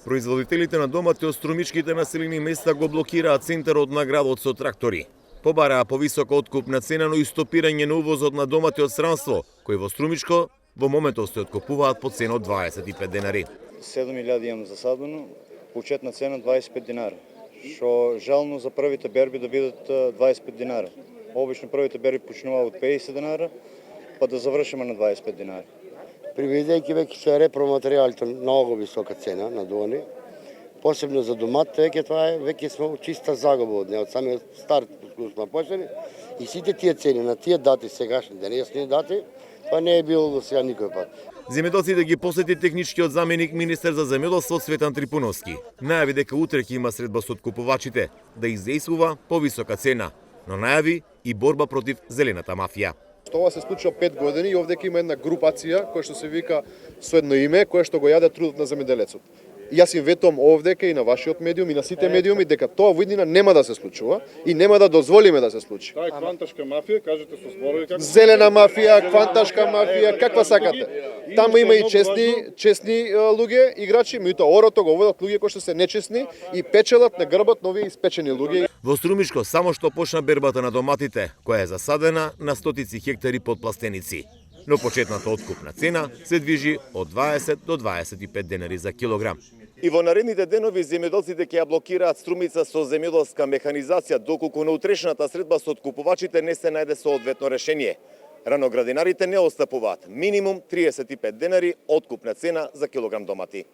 Производителите на домати од струмичките населени места го блокираат центарот на градот со трактори. Побараа повисока откупна цена, но и стопирање на увозот на домати од странство, кои во Струмичко во моментот се откупуваат по цена од 25 денари. 7.000 имам засадено, почетна цена 25 динара, што жално за првите берби да бидат 25 динара. Обично првите берби почнуваат од 50 динара, па да завршиме на 25 динара. Приведејќи веќе репроматеријалите многу висока цена на дуани, посебно за доматите, веќе сме чиста загуба од неа, од самиот старт кој сме почнали, и сите тие цени на тие дати сегашни денесни дати, па не е било до сега никој пат. Земјоделците ги посети техничкиот заменик министер за земјоделство Цветан Трипуновски. Најави дека утре ќе има средба со откупувачите да издействува повисока цена, но најави и борба против зелената мафија. Ова се случува 5 години и овдека има една групација која што се вика со едно име, која што го јаде трудот на земјоделецот. Јас им ветувам овдека и на вашиот медиум и на сите медиуми дека тоа во иднина нема да се случува и нема да дозволиме да се случи. Таа е кванташка мафија, кажете со зборови како Зелена мафија, кванташка мафија, каква сакате. Таму има и честни луѓе, играчи, меѓутоа орото го водат луѓе кои што се нечестни и печелат на грбот на овие испечени луѓе. Во Струмичко само што почна бербата на доматите, која е засадена на стотици хектари под пластеници. Но почетната откупна цена се движи од 20 до 25 денари за килограм. И во наредните денови земјоделците ќе ја блокираат Струмица со земјоделска механизација, доколку на утрешната средба со откупувачите не се најде соодветно решение. Раноградинарите не отстапуваат минимум 35 денари откупна цена за килограм домати.